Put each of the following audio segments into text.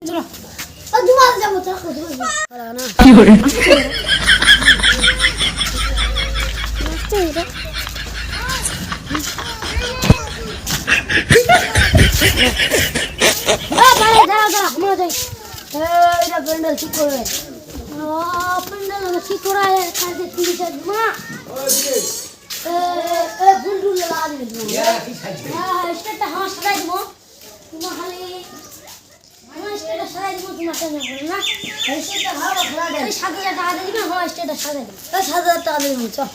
চলো দুবার যাবো চলো কি করে এটা প্যান্ডেল ঠিক করবে প্যান্ডেল ঠিক করা কাজে ঠিক আছে মা ফুল লাগিয়ে হ্যাঁ স্টেটটা হাঁস সাজাই দেবো তোমার খালি আমার স্টেটটা সাজাই দেবো তোমার টেনশন করো না স্টেটটা ভালো খেলা দেয় 7,000 টাকা দিবি হ্যাঁ স্টেটটা সাজাই দেবো 7,000 টাকা দেবো চল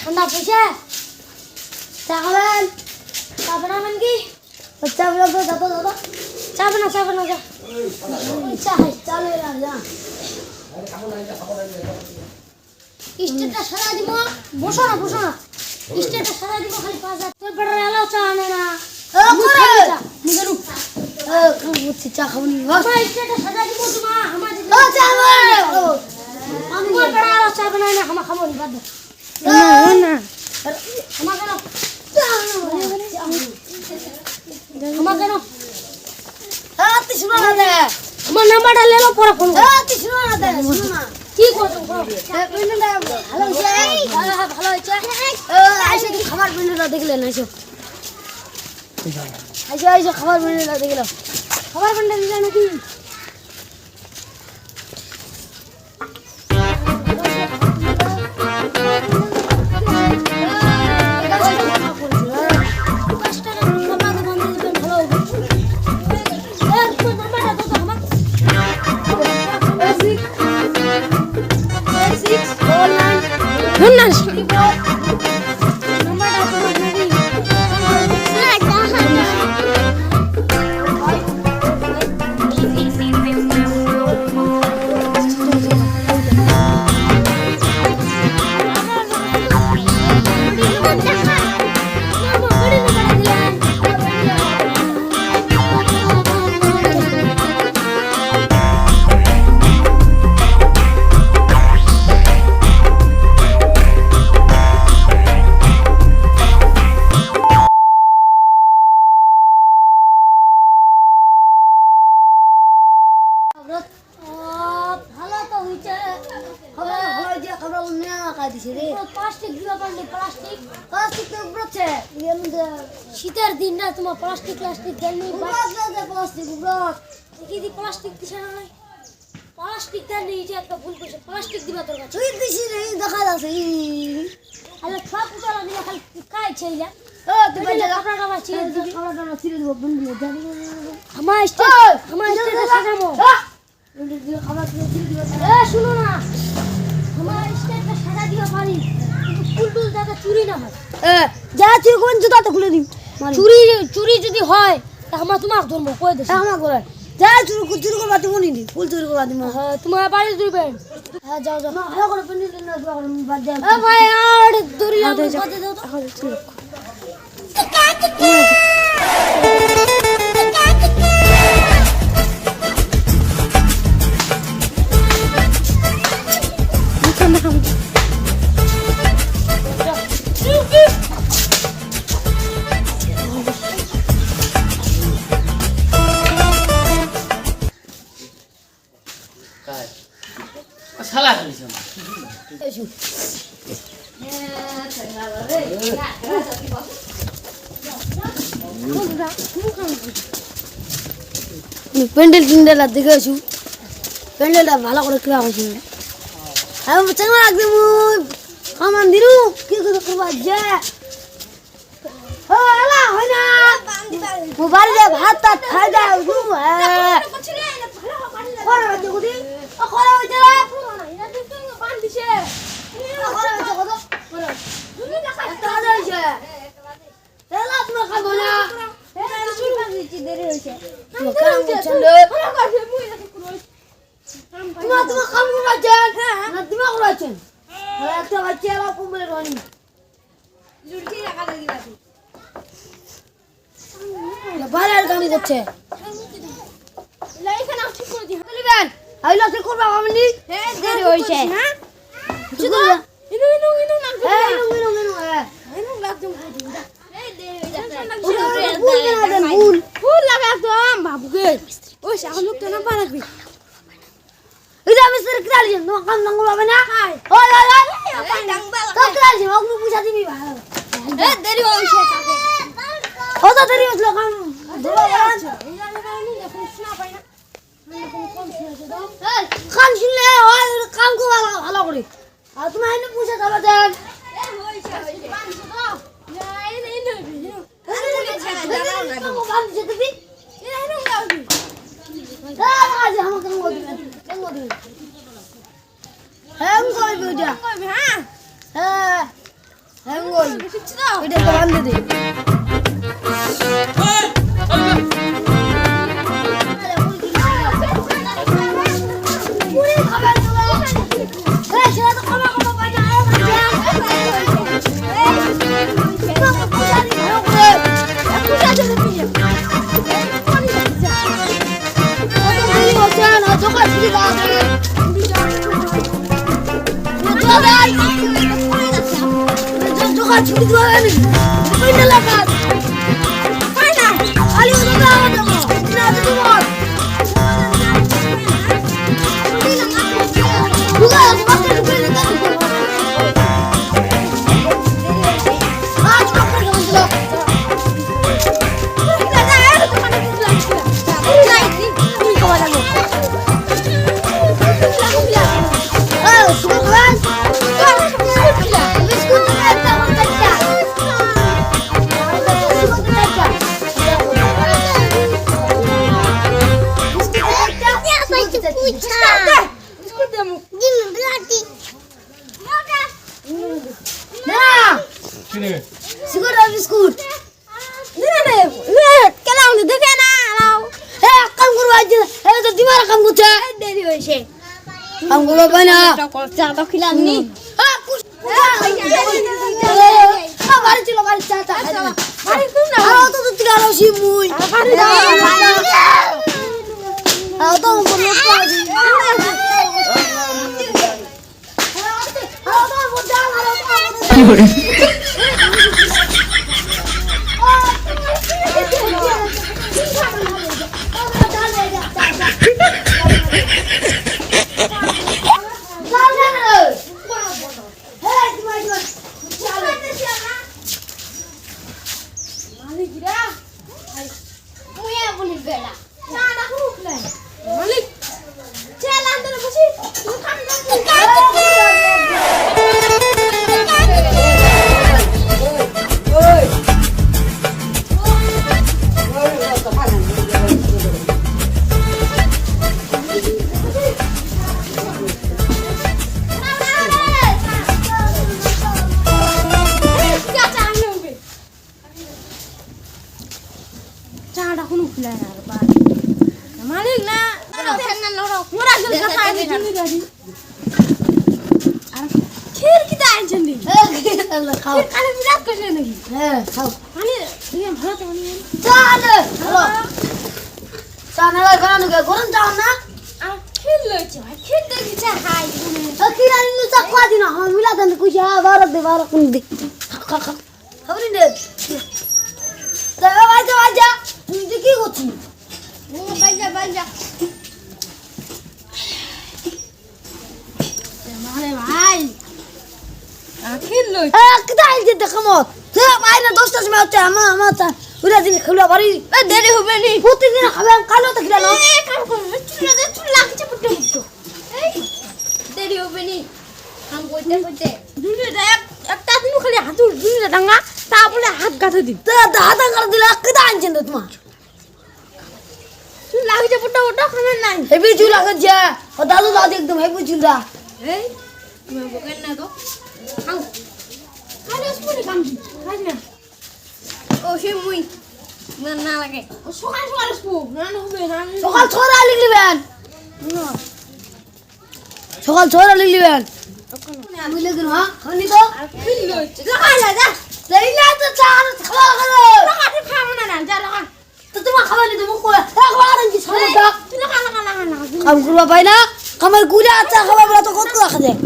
ঠান্ডা পয়সা চাবেন চাবেন কি চাবেন তো দাদা দাদা চাবেন না যা চালে যা স্টেটটা সাজাই দিব বসো না স্টেটটা সাজাই দিব খালি 5,000 তোর বেটা এলো চা আনে না নিগরু বুঝছি চা খাবনি বাবা স্টেটটা সাজাই দিব তোমা আমার চা আমি তোর বেটা এলো চা বানাই না আমরা খাবো বাদ না আমার কেন আমার কেন তুই শুনো না দে আমার নাম্বারটা লেলো পরে ফোন কর তুই শুনো না দে শুনো না কি করছো ভালো হয়েছে আইসো কি খাবার ভিডিওটা দেখলেন আইসো খাবার ভিডিওটা দেখলাম খাবার ভিডিওটা দিলে নাকি ভালো তো হইছে খবর হয় যে খবর উন্নয় কাজ দিছে রে প্লাস্টিক দিবা পারলে প্লাস্টিক তো উপরছে শীতের দিন না তোমার প্লাস্টিক দেন নি প্লাস্টিক উপর কি দি প্লাস্টিক দিছে না প্লাস্টিক দেন নি যে একটা ভুল কইছে প্লাস্টিক দিবা তোর কাছে তুই দিছি রে দেখা যাচ্ছে আরে খাপ তো লাগিলা খালি কাই ছেইলা তুই বলে কাপড়টা ছিঁড়ে দিবি কাপড়টা ছিঁড়ে দেব বন্ধু জানি আমার স্টেট সাজামো শুনো না আমার স্টেটটা সাজা দিবা পারি ফুল যাতে চুরি না হয় যা চুরি কোন জুতাটা খুলে দিই চুরি যদি হয় তা আমরা তোমাকে ধরবো কই দেশ আমার করে যা চুরি করবা তুমি নি ফুল চুরি করবা তুমি হ্যাঁ তোমার বাড়ি দিবেন হ্যাঁ যাও ভালো করে পেন্ডিল না দোয়া করে বাদ দাও ভাই আর দড়ি বাদ দাও তো শালা কইছ প্যান্ডেল দেখে আসু প্যান্ডেলটা ভালো করে ক্রিয়া হয়েছে আমি চাঙ্গা একদম আমার দিরু কি করে করবা যা হলা হয় না মোবাইল দে ভাত খাই দাও হ্যাঁ করে বাজে গুদি করে হইছে রে এটা তুই বান দিছে করে হইছে কত করে তুমি দেখা একটা হইছে এলা তুমি খাবো না এটা শুরু করে দিছি দেরি হইছে তুমি কাম করছেন রে ভালো কাছে মুই দেখি কোন তুমি কাম করছেন না তুমি করছেন হ্যাঁ একটা বাচ্চা এলা কুমলে রনি জুড়কি রাখা দিবা তুই বাড়ার গানি যাচ্ছে লাইখানা ঠিক করে দি হলিবেন আইলো ঠিক করবা আমি হ্যাঁ দেরি হইছে হ্যাঁ শুধু ইনু না হ্যাঁ ইনু লাগছে এই দে ফুল লাগা একদম বাবুকে ওই এখন লোক তো না পারাবি এটা আমি স্যার কিরালি নো কাম নাঙ্গল হবে না ওই ওই ওই তো কিরালি ওগুলো বুঝা দিবি ভালো এ দেরি হইছে তাতে ও তো দেরি হলো কাম ধোয়া বান কাম শুনলে ওই কাম কো ভালো করে আর তুমি এনে বুঝা দাও দেন আমগুলো বানা চা তো খিলানি বাড়ি ছিল বাড়ি চা চা বাড়ি কোন না তো তো তিগালো শিমুই বাড়ি দাও তো বলো পাজি কি করে মালিক না মোরা জল খাই নি গাড়ি আর খের কি দাইন চন্দি খাও আরে বিরাট কইলে নাকি হ্যাঁ খাও মানে তুমি ভালো তো মানে চল হ্যালো চানালা গান গে গরম যাও না আর খেল লইছে ভাই খেল দেখি চা খাই আখিরা নিউ চা খা দিনা হাম মিলা দেন কুছি হ্যাঁ বারো কোন দি খা খা খাবনি দে দাও বাজা তুমি কি করছিস বাজা মানে ভাই খেল লই কিদাই যে দেখামো সে বাইরে 10টার সময় হচ্ছে আমার উড়া দিলে খুলা বাড়ি দেরি হবে নি প্রতিদিন খাবে কালো তো খিলানো কাম কর চুল লাগছে পুটে মুটো এই দেরি হবে নি কাম করতে দুনিয়া একটা দিন খালি হাত দুনিয়া ডাঙ্গা তারপরে হাত গাথা দিন দাদা কর দিলা কিদাই আনছেন তোমার চুল লাগছে পুটে ওটা খাবে নাই হেভি চুল লাগছে ও দাদু একদম হেভি চুলটা এই তুমি বকেন না তো খাও খালি স্পুনি কাম খাই না ও সে মুই না লাগে ও সকাল স্পু না হবে না সকাল ছড়া লিখলিবেন সকাল ছড়া লিখলিবেন আমি লিখুন হ্যাঁ হনি তো আর ফিল লইছে লাগা যা দেইলা তো চা খাওয়া খালো লাগা খাও না যা লাগা তো তোমার খাবার নিতে মুখ করে একবার আনছি ছড়া তুই লাগা কাম করবা পাই না কামার গুড়া চা খাবার বলা তো কত রাখা যায়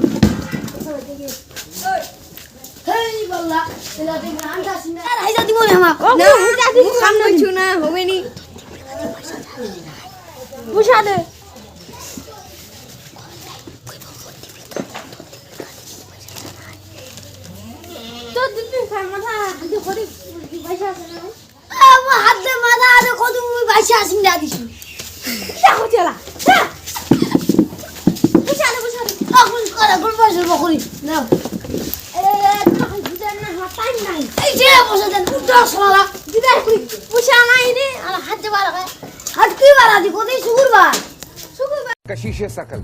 হেই বল্লা এলা দিন আন্ডা সিনা আর হাইজা দিমো না আমা না হুজা দিমু কাম নইছু না হবে নি বুঝা দে তো দিন খাই মাথা হাতে করে পয়সা আছে না আমার হাতে মাথা আছে কত মুই বাইসে আসিন দা দিছি কিয়া হইছলা বুঝা দে এখন করে কোন পয়সা বকরি নাও এ তোমাকে বুঝা না টাইম নাই এই যে বসে দেন উঠা সরা দিদা কই বুঝা নাই রে আর হাতে বাড়া হাত কি বাড়া দি কোথায় শুকুরবার कशिश शकल